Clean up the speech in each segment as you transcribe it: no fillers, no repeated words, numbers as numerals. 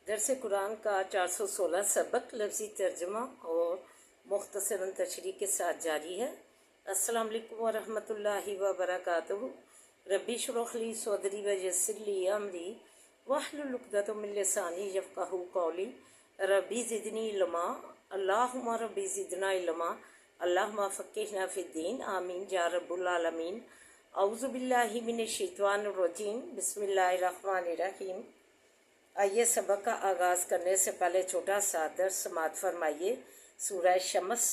درس قرآن کا 416 سبق لفظی ترجمہ اور مختصراً تشریح کے ساتھ جاری ہے۔ السلام علیکم ورحمۃ اللہ وبرکاتہ۔ ربی اشرح لی صدری ویسر لی امری واحلل عقدۃ من لسانی یفقہوا قولی۔ ربی زدنی علما، اللہم ربی زدنا علما، اللہم فقہنا فی الدین، آمین یا رب العالمین۔ اعوذ باللہ من الشیطان الرجیم، بسم اللہ الرحمن الرحیم۔ آئیے سبق کا آغاز کرنے سے پہلے چھوٹا سا درس سماعت فرمائیے۔ سورہ شمس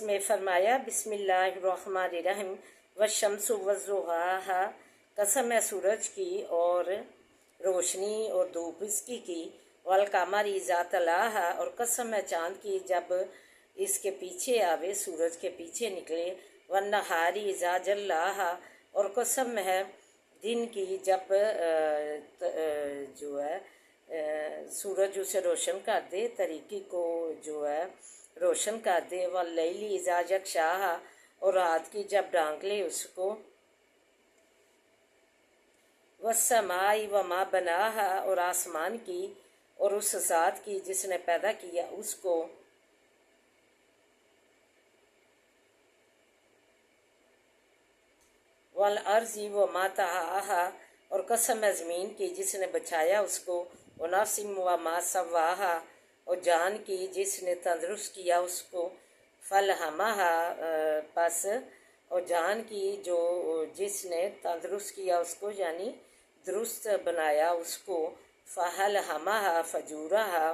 میں فرمایا بسم اللہ الرحمن الرحیم والشمس وضحاہا، قسم ہے سورج کی اور روشنی اور دھوپ اس کی، والقمر اذا تلاہا، اور قسم ہے چاند کی جب اس کے پیچھے آوے، سورج کے پیچھے نکلے، والنہار اذا جلاہا، اور قسم ہے دن کی جب جو ہے سورج اسے روشن کر دے، طریقی کو جو ہے روشن کر دے، واللیل اذا یغشاہا، اور رات کی جب ڈھانک لے اس کو، والسماء وما بناہا، اور آسمان کی اور اس ذات کی جس نے پیدا کیا اس کو، والارض وما طحاہا، اور قسم ہے زمین کی جس نے بچھایا اس کو، ونفس وما سواہا، اور جان کی جس نے تندرست کیا اس کو، فالہمہا، پس اور جان کی جو جس نے تندرست کیا اس کو یعنی درست بنایا اس کو، فالہمہا فجورہا،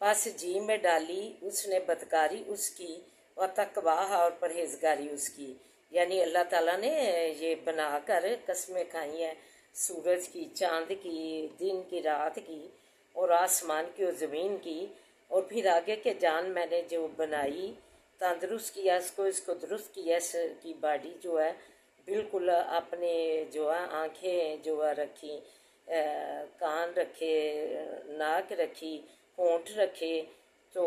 پس جی میں ڈالی اس نے بدکاری اس کی، وتقواہا، اور پرہیزگاری اس کی۔ یعنی اللہ تعالیٰ نے یہ بنا کر قسمیں کھائی ہیں سورج کی، چاند کی، دن کی، رات کی، اور آسمان کی اور زمین کی، اور پھر آگے کے جان میں نے جو بنائی، تندرست کیا اس کو درست کیا، اس کی باڈی جو ہے بالکل اپنے جو ہے آنکھیں جو ہے رکھی، کان رکھے، ناک رکھی، ہونٹ رکھے، تو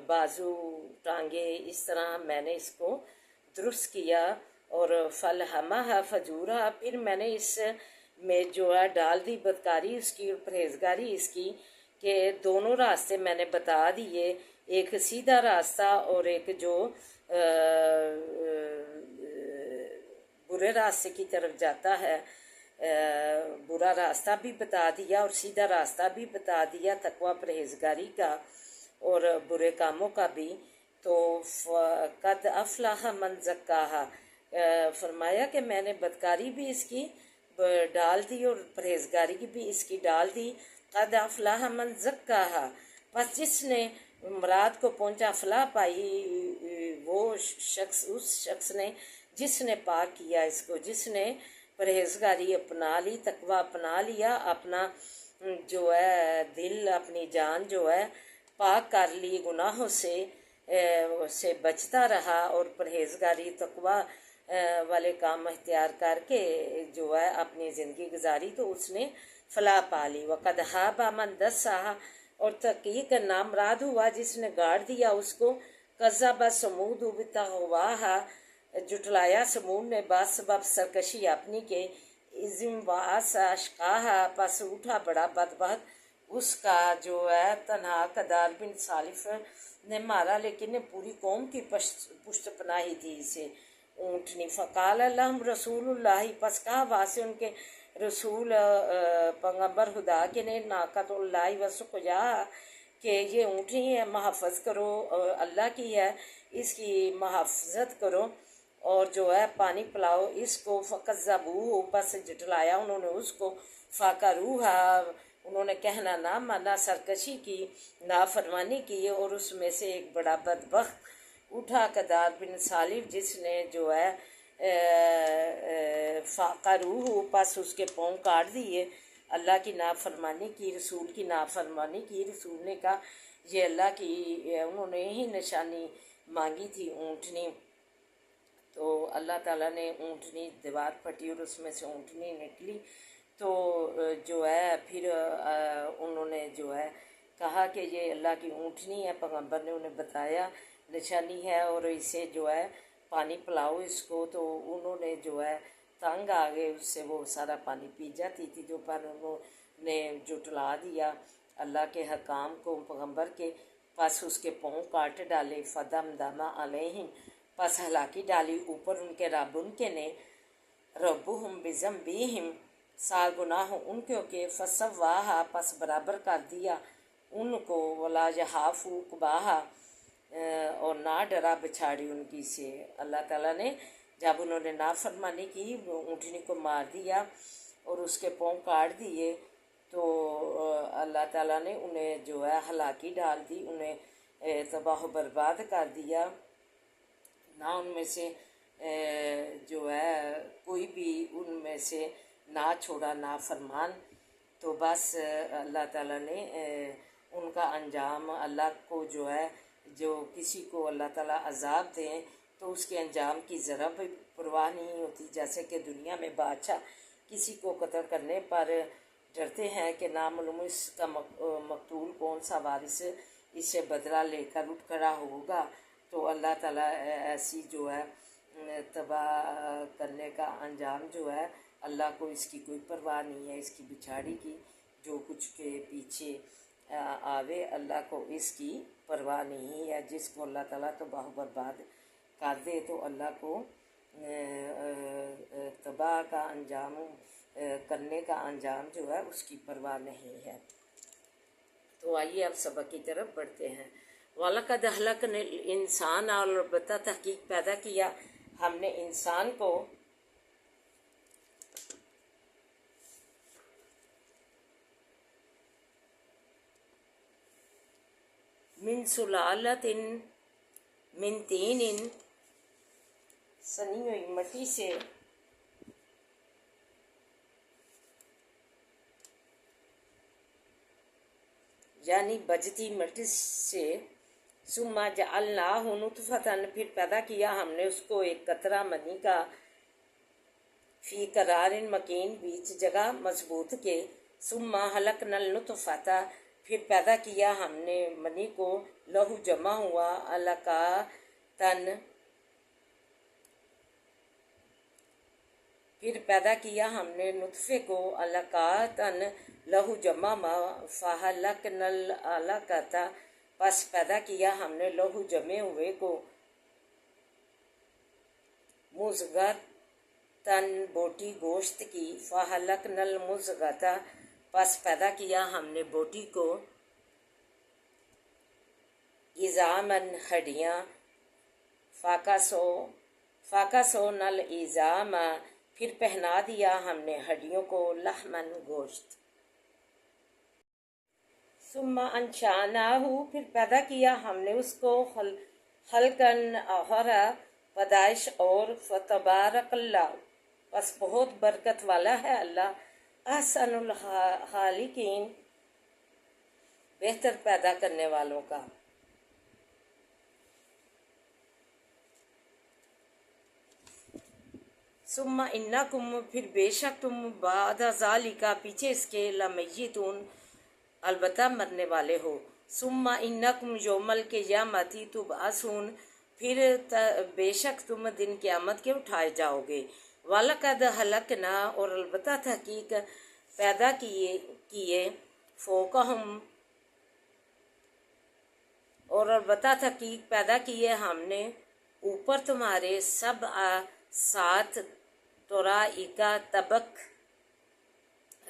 بازو، ٹانگیں، اس طرح میں نے اس کو درست کیا، اور فالہمہا فجورہا، پھر میں نے اس میں جو ہے ڈال دی بدکاری اس کی اور پرہیزگاری اس کی، کہ دونوں راستے میں نے بتا دیے، ایک سیدھا راستہ اور ایک جو برے راستے کی طرف جاتا ہے، برا راستہ بھی بتا دیا اور سیدھا راستہ بھی بتا دیا، تقوی پرہیزگاری کا اور برے کاموں کا بھی۔ تو قد افلح من زکاہا، فرمایا کہ میں نے بدکاری بھی اس کی ڈال دی اور پرہیزگاری بھی اس کی ڈال دی۔ قد افلح من زکاہا، پس جس نے مراد کو پہنچا، فلاح پائی وہ شخص، اس شخص نے جس نے پاک کیا اس کو، جس نے پرہیزگاری اپنا لی، تقوی اپنا لیا، اپنا جو ہے دل، اپنی جان جو ہے پاک کر لی، گناہوں سے بچتا رہا اور پرہیزگاری تقوی والے کام اختیار کر کے جو ہے اپنی زندگی گزاری، تو اس نے فلاح پا لی۔ وقد خاب من دساہا، اور تحقیق نامراد ہوا جس نے گاڑ دیا اس کو، کذب ثمود بطغواہا، جھٹلایا سمود نے بسبب سرکشی اپنی کے، اذ انبعث اشقاہا، پس اٹھا بڑا بدبخت اس کا جو ہے تنہا، کدار بن صالف نے مارا لیکن نے پوری قوم کی پشت پناہی تھی اسے، اونٹنی۔ فقال لهم رسول اللہ، پس کہا واسے ان کے رسول پیغمبر خدا کے نے، ناقۃ اللہ وسقیاہا، کہ یہ اونٹنی ہے، محافظ کرو، اللہ کی ہے، اس کی محافظت کرو اور جو ہے پانی پلاؤ اس کو۔ فکذبوہ، پس جھٹلایا انہوں نے اس کو، فعقروہا، انہوں نے کہنا نہ مانا، سرکشی کی، نافرمانی کی، اور اس میں سے ایک بڑا بدبخت اٹھا، کدار بن صالف، جس نے جو ہے فعقروہ، پس اس کے پاؤں کاٹ دیے، اللہ کی نافرمانی کی، رسول کی نافرمانی کی۔ رسول نے کہا یہ اللہ کی، انہوں نے ہی نشانی مانگی تھی اونٹنی، تو اللہ تعالیٰ نے اونٹنی دیوار پھٹی اور اس میں سے اونٹنی نکلی، تو جو ہے پھر انہوں نے جو ہے کہا کہ یہ اللہ کی اونٹنی ہے، پیغمبر نے انہیں بتایا نشانی ہے اور اسے جو ہے پانی پلاؤ اس کو، تو انہوں نے جو ہے تنگ آ گئے اس سے، وہ سارا پانی پی جاتی تھی، جو پر انہوں نے جٹلا دیا اللہ کے حکام کو پیغمبر کے، پس اس کے پاؤں کاٹ ڈالے، فدم دما علیہم، پس ہلاکی ڈالی اوپر ان کے رب ان کے نے، ربہم بذنبہم، سا گناہ ان کے فسواہا، پس برابر کر دیا ان کو، ولا یخاف عقباہا، اور نہ ڈرا بچھاڑی ان کی سے۔ اللہ تعالیٰ نے جب انہوں نے نافرمانی کی اونٹنی کو مار دیا اور اس کے پاؤں کاٹ دیے، تو اللہ تعالیٰ نے انہیں جو ہے ہلاکی ڈال دی، انہیں تباہ و برباد کر دیا، نہ ان میں سے جو ہے کوئی بھی ان میں سے نہ چھوڑا نافرمان۔ تو بس اللہ تعالیٰ نے ان کا انجام، اللہ کو جو ہے جو کسی کو اللہ تعالیٰ عذاب دیں تو اس کے انجام کی ذرا بھی پرواہ نہیں ہوتی، جیسے کہ دنیا میں بادشاہ کسی کو قتل کرنے پر ڈرتے ہیں کہ نامعلوم اس کا مقتول کون سا وارث اس سے بدلہ لے کر اٹھ کھڑا ہوگا، تو اللہ تعالیٰ ایسی جو ہے تباہ کرنے کا انجام جو ہے اللہ کو اس کی کوئی پرواہ نہیں ہے، اس کی بچھاڑی کی جو کچھ کے پیچھے آوے، اللہ کو اس کی پرواہ نہیں ہے۔ جس کو اللہ تعالیٰ تباہ و برباد کر دے تو اللہ کو تباہ کا انجام کرنے کا انجام جو ہے اس کی پرواہ نہیں ہے۔ تو آئیے اب سبق کی طرف بڑھتے ہیں۔ وَلَقَدْ أَهْلَكْنَا الْإِنسَانَ، اور البتہ تحقیق پیدا کیا ہم نے انسان کو، من سلالۃ من طین، سنی ہوئی مٹی سے، یعنی بجتی مٹی سے، ثم جعلناہ نطفۃ، پھر پیدا کیا ہم نے اس کو ایک قطرہ منی کا، فی قرار مکین، بیچ جگہ مضبوط کے، ثم خلقنا النطفۃ، پھر پیدا کیا ہم نے منی کو، لہو جمع ہوا، علقۃ، پھر پیدا کیا ہم نے نطفے کو، علقۃ، لہو جمع فخلقنا العلقۃ، پس پیدا کیا ہم نے لہو جمے ہوئے کو، مضغۃ، بوٹی گوشت کی، فخلقنا المضغۃ، پس پیدا کیا ہم نے بوٹی کو، عظاما، ہڈیاں، فکسونا العظام، پھر پہنا دیا ہم نے ہڈیوں کو، لحما، گوشت، ثم انشأناہ، پھر پیدا کیا ہم نے اس کو، خلقا آخر، پیدائش اور، فتبارک اللہ، پس بہت برکت والا ہے اللہ، احسن الخالقین، بہتر پیدا کرنے والوں کا۔ ثم انکم، پھر بے شک تم، بعد ذالک، پیچھے اس کے، لمیتون، البتہ مرنے والے ہو، ثم انکم یوم القیامۃ تبعثون، پھر بے شک تم دن قیامت کے اٹھائے جاؤ گے، وَلَقَدْ خَلَقْنَا، اور البتہ تحقیق پیدا کیے، فوقہم، اور البتہ تحقیق پیدا کیے ہم نے اوپر تمہارے، سبع، 7 طرائق، طبق،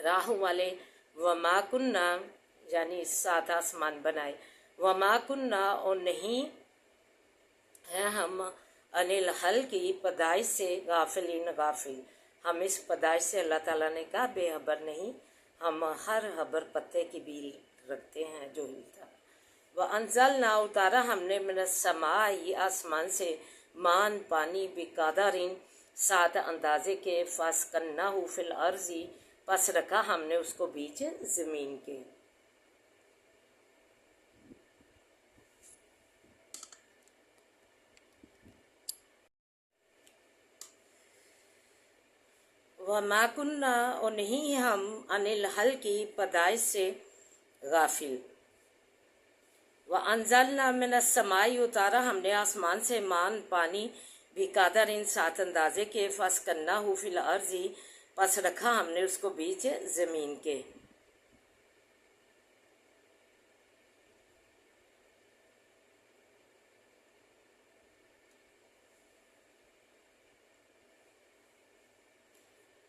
راہوں والے، وما کننا، یعنی 7 آسمان بنائے، وما کننا، اور نہیں ہیں ہم، عن الخلق کی پیدائش سے، غافلین، غافل، ہم اس پیدائش سے، اللہ تعالیٰ نے کہا، بے خبر نہیں، ہم ہر خبر پتے کی بھی رکھتے ہیں جو ہلتا۔ وَأَنزَلْنَا، اتارا ہم نے، من السماء، آسمان سے، مان، پانی، بقدر، 7 اندازے کے، فَأَسْقَيْنَاهُ فِي الْأَرْضِ، پس رکھا ہم نے اس کو بیچ زمین کے۔ وَمَا كُنَّا، اور نہیں ہم، عن الخلق کی پیدائش سے، غافل۔ وَأَنزَلْنَا مِنَ السَّمَاءِ اتارا ہم نے آسمان سے مان پانی بھی قادر ان سات اندازے کے فَاسْكَنَّاهُ فِي الْأَرْضِ پس رکھا ہم نے اس کو بیچ زمین کے.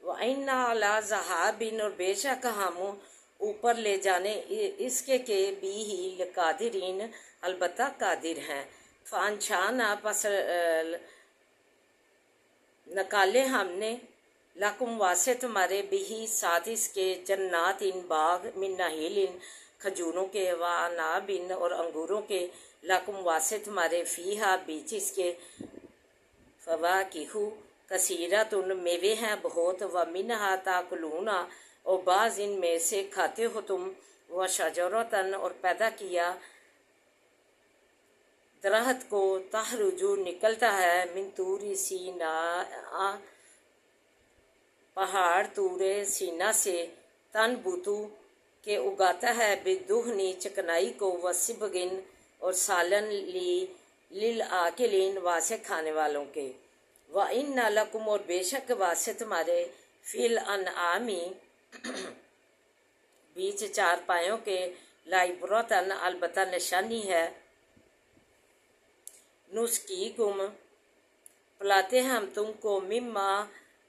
وَإِنَّا عَلَىٰ ذَهَابٍ اور بے شک ہم اوپر لے جانے اس کے بھی ہی لقادرین البتہ قادر ہیں. فَأَنشَأْنَا پس نکالے ہم نے لکم واسطے تمہارے بھی ساتھ اس کے جنات ان باغ من نخیل کھجوروں کے وعناب اور انگوروں کے لکم واسطے تمہارے فیہا بیچ اس کے فواکہ کثیرۃ میوے ہیں بہت ومنہا تاکلون اور بعض ان میں سے کھاتے ہو تم وشجرۃ اور پیدا کیا درخت کو تخرج نکلتا ہے من طور سیناء پہاڑ طور سینا سے تنبتو کہ اگاتا ہے بدہنی چکنائی کو وسبغن اور سالن للآکلین واسے کھانے والوں کے. وَإِنَّ لَكُمْ اور بے شک واسے تمہارے فی الانعام بیچ چار پایوں کے لعبرۃ البتہ نشانی ہے. نسقیکم پلاتے ہم تم کو مما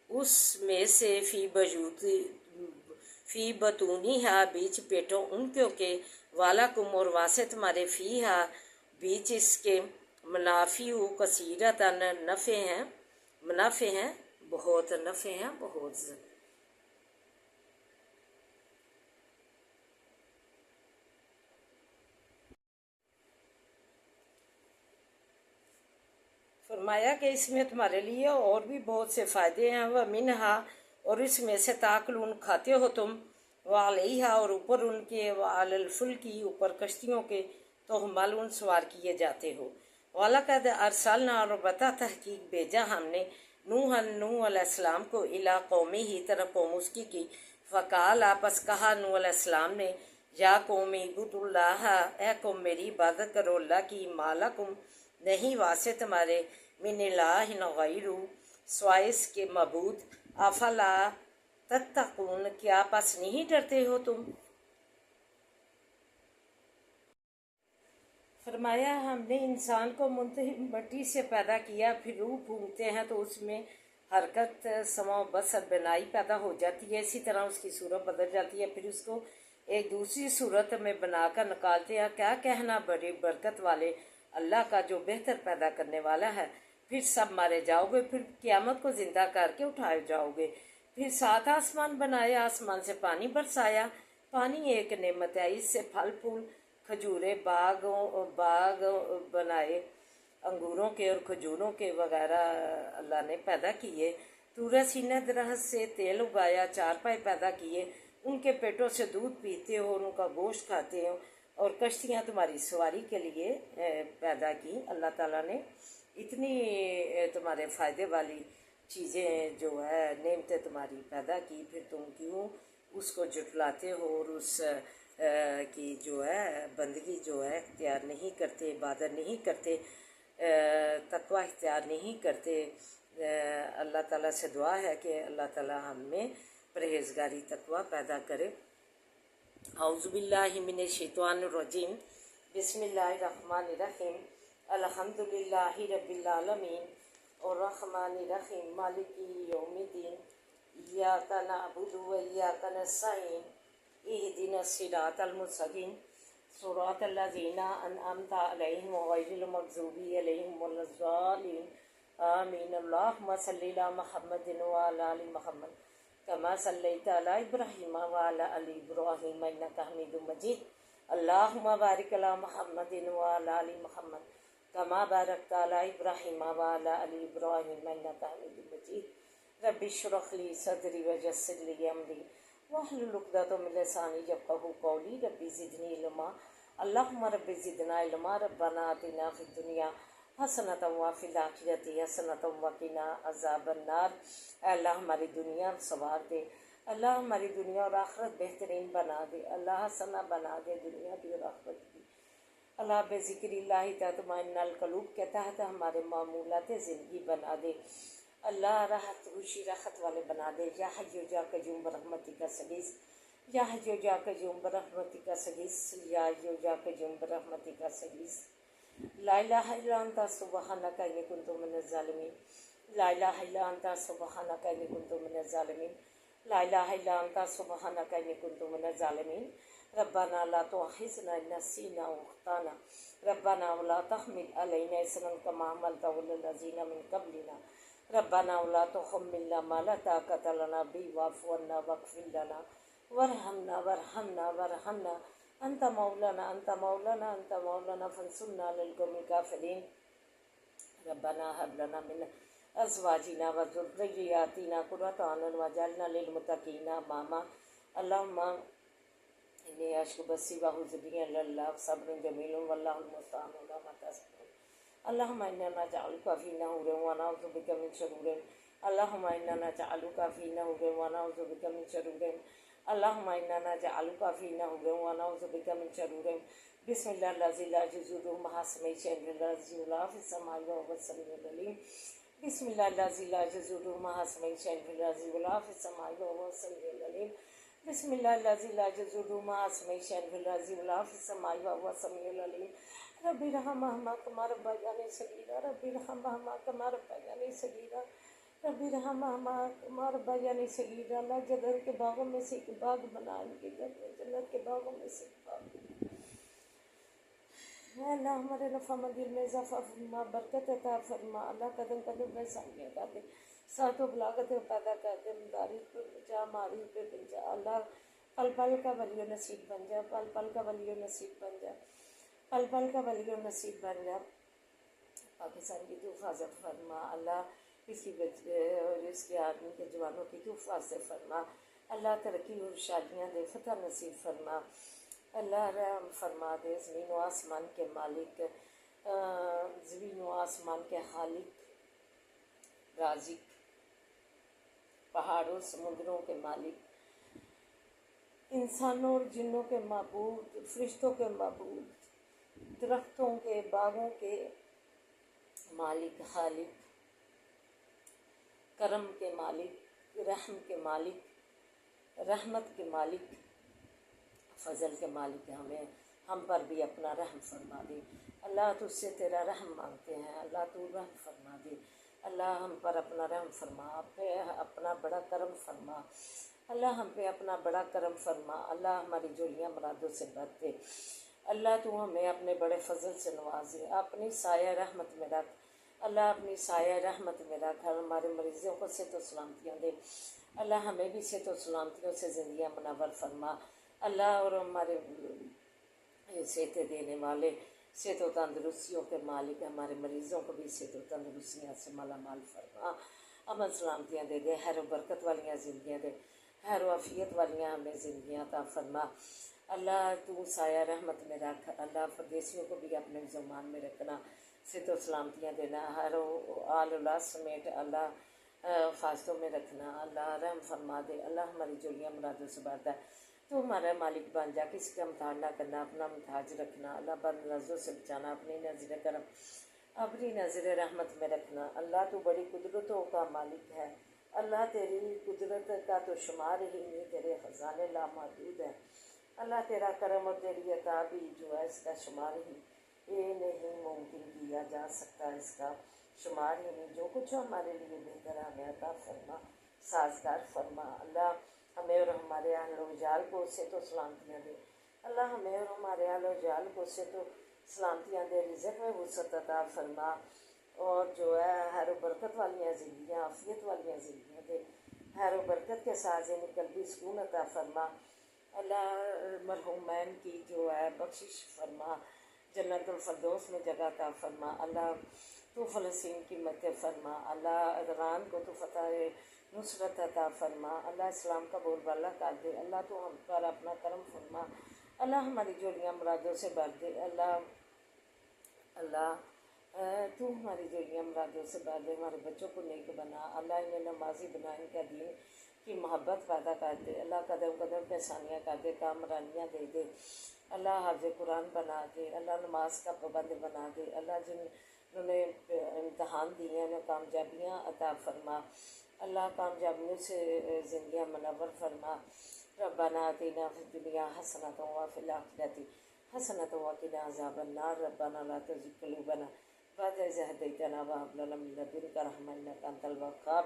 اس میں سے فی بطونہا بیچ پیٹوں ان کے وَلَكُمْ اور واسے تمہارے فیہا بیچ اس کے منافع کثیرۃ منافع ہیں بہت نفع ہیں بہت. فرمایا کہ اس میں تمہارے لیے اور بھی بہت سے فائدے ہیں. وَمِنْہا اور اس میں سے تاکلون کھاتے ہو تم وعلیہا اور اوپر ان کے وعلی الفلکی اوپر کشتیوں کے تحملون سوار کیے جاتے ہو. وَلَقَدْ أَرْسَلْنَا اور بتا تحقیق بھیجا ہم نے نوح علیہ السلام کو الی قومہ طرف قوم اس کی. فقال پس کہا نوح علیہ السلام نے یا قوم اعبدوا اللہ اے قوم میری عبادت کرو اللہ کی ما لکم نہیں واسے تمہارے من الہ غیرہ سوائے اس کے معبود افلا تتقون کیا پس نہیں ڈرتے ہو تم. فرمایا ہم نے انسان کو منتخب مٹی سے پیدا کیا پھر روح پھونکتے ہیں تو اس میں حرکت سمع و بصر بینائی پیدا ہو جاتی ہے. اسی طرح اس کی صورت بدل جاتی ہے پھر اس کو ایک دوسری صورت میں بنا کر نکالتے ہیں. کیا کہنا بڑے برکت والے اللہ کا جو بہتر پیدا کرنے والا ہے. پھر سب مارے جاؤ گے پھر قیامت کو زندہ کر کے اٹھائے جاؤ گے. پھر سات آسمان بنائے آسمان سے پانی برسایا. پانی ایک نعمت ہے اس سے پھل پھول کھجورے باغ بنائے انگوروں کے اور کھجوروں کے وغیرہ اللہ نے پیدا کیے. طور سینہ درخت سے تیل اگایا چارپائے پیدا کیے ان کے پیٹوں سے دودھ پیتے ہو اور ان کا گوشت کھاتے ہو اور کشتیاں تمہاری سواری کے لیے پیدا کی. اللہ تعالیٰ نے اتنی تمہارے فائدے والی چیزیں جو ہے نعمتیں تمہاری پیدا کی پھر تم کیوں اس کو جھٹلاتے ہو اور اس کی جو ہے بندگی جو ہے اختیار نہیں کرتے عبادت نہیں کرتے تقوی اختیار نہیں کرتے. اللہ تعالیٰ سے دعا ہے کہ اللہ تعالیٰ ہم میں پرہیزگاری تقوی پیدا کرے. اعوذ باللہ من الشیطان الرجیم بسم اللہ الرحمن الرحیم الحمد للہ رب العالمین الرحمن الرحیم مالک یوم الدین ایاک نعبد و ایاک نستعین اہدنا الصراط المستقیم صراط الذین انعمت علیہم غیر المغضوب علیہم ولا الضالین آمین. اللہم صلی علی محمد وعلی آل محمد کما صلیت علی ابراہیم وعلی آل ابراہیم انک حمید مجید. اللہم بارک علی محمد وعلی آل محمد کما بارکت علی ابراہیم وعلی آل ابراہیم انک حمید مجید. رب اشرح لی صدری ویسر لی امری واحلل عقدۃ من لسانی یفقہوا قولی. رب زدنی علما. اللہم رب زدنا علما. ربنا آتنا فی الدنیا حسنۃ وفی الآخرۃ حسنۃ وقنا عذاب النار. اے اللہ ہماری دنیا سنوار دے. اللہ ہماری دنیا اور آخرت بہترین بنا دے. اللہ حسنہ بنا دے دنیا بھی اور آخرت بھی. اللہ بذکر اللہ تطمئن القلوب کے تحت ہمارے معمولات زندگی بنا دے، اللہ راحت خوشی راحت والے بنا دے۔ یا حی یا قیوم برحمتک استغیث، یا حی یا قیوم برحمتک استغیث، یا حی یا قیوم برحمتک استغیث۔ لا الہ الا انت سبحانک انی کنت من الظالمین، لا الہ الا انت سبحانک انی کنت من الظالمین، لا الہ الا انت سبحانک انی کنت من الظالمین۔ ربنا لا تؤاخذنا ان نسینا او اخطانا، ربنا ولا تحمل علینا اصرا کما حملته علی الذین من قبلنا، ربنا ولا تحملنا ما لا طاقة لنا به واعف عنا واغفر لنا وارحمنا انت مولانا فانصرنا على القوم الكافرين۔ ربنا هب لنا من ازواجنا وذرياتنا قرة اعين واجعلنا للمتقين اماما۔ اللهم انی اشکو بسی وحوزبی اللہ صبر جمیل واللہ المستعان علی ما تصفون۔ اللهم انا نجعلك في نحور ونعوذ بك من شرور، اللهم انا نجعلك في نحور ونعوذ بك من شرور، اللهم انا نجعلك في نحور ونعوذ بك من شرور۔ بسم اللہ الذی لا یضر مع اسمہ شیء فی الارض ولا فی السماء وهو السمیع العلیم۔ بسم اللہ الذی لا یضر مع اسمہ شیء فی الارض ولا فی السماء وهو السمیع العلیم۔ بسم اللہ الذی لا یضر مع اسمہ شیء فی الارض ولا فی السماء وهو السمیع العلیم۔ رب ارحمہما کما ربیانی صغیرا، رب ارحمہما کما ربیانی صغیرا، رب ارحمہما کما ربیانی صغیرا۔ اللہ جنت کے باغوں میں سے ایک باغ بنا ان کے گھر میں، جنت کے باغوں میں سے ایک باغ۔ اے اللہ ہمارے نفع مندل میں اضافہ فرما، برکت عطا فرما، اللہ قدم قدم پہ سانیاں کر دے، ساتھ و بلاغت پیدا کر دے، مدارج پہ بچا، معارف پہ بچا، اللہ پل پل کا ولی و نصیب بن جا، پل پل کا ولی و نصیب بن جا، پل پل کا ولی و نصیب بن جا۔ پاکستان کی تو حفاظت فرما، اللہ اس کی اور اس کے آدمی کے جوانوں کی تو حفاظت فرما، اللہ ترقی اور شادیاں دے، فتح نصیب فرما، اللہ رحم فرما دے۔ زمین و آسمان کے مالک، زمین و آسمان کے خالق رازق، پہاڑوں سمندروں کے مالک، انسانوں اور جنوں کے معبود، فرشتوں کے معبود، درختوں کے باغوں کے مالک، خالق، کرم کے مالک، رحم کے مالک، رحمت کے مالک، فضل کے مالک، ہم پر بھی اپنا رحم فرما دے۔ اللہ تجھ سے تیرا رحم مانگتے ہیں، اللہ تو رحم فرما دے، اللہ ہم پر اپنا رحم فرما، اپنا بڑا کرم فرما، اللہ ہم پہ اپنا بڑا کرم فرما، اللہ ہماری جولیاں مرادوں سے بھر دے، اللہ تو ہمیں اپنے بڑے فضل سے نوازے، اپنی سایہ رحمت میں رکھ، اللہ اپنی سایہ رحمت میں رکھ، ہمارے مریضوں کو صحت و سلامتیاں دے، اللہ ہمیں بھی صحت و سلامتیوں سے زندگیاں منور فرما، اللہ اور ہمارے صحت دینے والے، صحت و تندرستیوں کے مالک، ہمارے مریضوں کو بھی صحت و تندرستیاں سے مالا مال فرما، امن سلامتیاں دے دے، خیر و برکت والیاں زندگیاں دے، خیر و عافیت والیاں ہمیں زندگیاں عطا فرما، اللہ تو سایہ رحمت میں رکھ، اللہ پردیسیوں کو بھی اپنے زمان میں رکھنا، صحت و سلامتیاں دینا، ہر آل اولاد سمیت اللہ فاصلوں میں رکھنا، اللہ رحم فرما دے، اللہ ہماری جولیاں مرادوں سے بھر دے، تو ہمارا مالک بن جا، کسی کا امتحان نہ کرنا، اپنا محتاج رکھنا، اللہ بد نظروں سے بچانا، اپنی نظر کرم، اپنی نظر رحمت میں رکھنا، اللہ تو بڑی قدرتوں کا مالک ہے، اللہ تیری قدرت کا تو شمار ہی نہیں، تیرے خزانے لامحدود ہیں، اللہ تیرا کرم اور تیری عطا بھی جو ہے اس کا شمار ہی یہ نہیں ممکن کیا جا سکتا، اس کا شمار ہی نہیں، جو کچھ ہمارے لیے بہتر ہے ہمیں عطا فرما، سازگار فرما، اللہ ہمیں اور ہمارے اہل و عیال کو صحت و سلامتیاں دے، اللہ ہمیں اور ہمارے اہل و عیال کو صحت و سلامتیاں دے، رزق میں وسعت عطا فرما، اور جو ہے خیر و برکت والیاں زندگیاں، عافیت والیاں زندگیاں دے، خیر و برکت کے ساتھ یعنی قلبی سکون عطا فرما، اللہ مرحومین کی جو ہے بخشش فرما، جنت الفردوس میں جگہ عطا فرما، اللہ تو فلسطین کی مدد فرما، اللہ ادران کو تو فتح نصرت عطا فرما، اللہ اسلام کا بول بالا کر دے، اللہ تو ہم پر اپنا کرم فرما، اللہ ہماری جولیاں مرادوں سے بھر دے، اللہ تو ہماری جولیاں مرادوں سے بھر دے، ہمارے بچوں کو نیک بنا، اللہ انہیں نمازی بنا، ان کا دین کی محبت پیدا کر دے، اللہ قدم قدم پہ ثانیہ کر دے، کامرانیاں دے دے، اللہ حافظ قرآن بنا دے، اللہ نماز کا پابند بنا دے، اللہ جنہوں نے امتحان دیے ہیں انہیں کامیابیاں عطا فرما، اللہ کامیابیوں سے زندگیاں منور فرما۔ ربنا آتنا فی الدنیا حسنۃ وفی الآخرۃ حسنۃ وقنا عذاب النار، ربنا لا تزغ قلوبنا بعد إذ هديتنا وهب لنا من لدنك رحمة إنك أنت الوهاب۔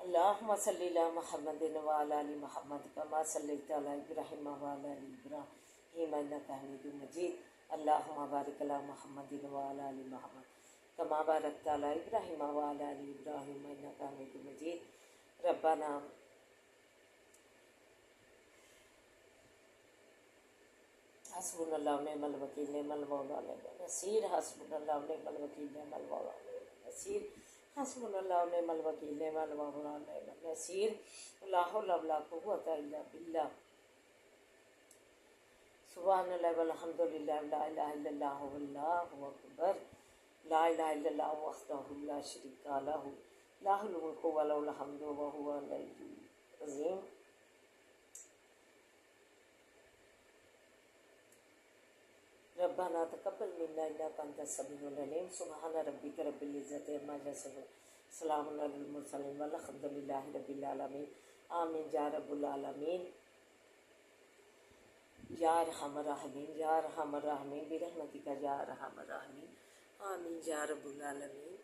اللهم صل على محمد وعلى آل محمد كما صليت على إبراهيم وعلى آل إبراهيم إنك حميد مجيد، اللهم بارك على محمد وعلى آل محمد كما باركت على إبراهيم وعلى آل إبراهيم إنك حميد مجيد۔ ربنا حسبنا اللہ ونعم الوکیل، نعم المولا ونعم النصیر، حسبنا اللہ ونعم الوکیل، نعم المولا ونعم النصیر، حسبنا اللہ ونعم الوکیل، نعم المولا ونعم النصیر، لا حول ولا قوة الا باللہ، سبحان اللہ والحمد للہ لا الہ الا اللہ واللہ اکبر، لا الہ الا اللہ وحدہ لا شریک لہ، لہ الملک ولہ الحمد وہو العلی العظیم۔ ربنا تقبل منا انك انت السميع العليم، سبحان ربك رب العزة عما يصفون، سلام علی المرسلین والحمد للہ رب العالمین، آمین یا رب العالمین، یا ارحم الراحمین، یا ارحم الراحمین، برحمتک یا ارحم الراحمین، آمین یا رب العالمین۔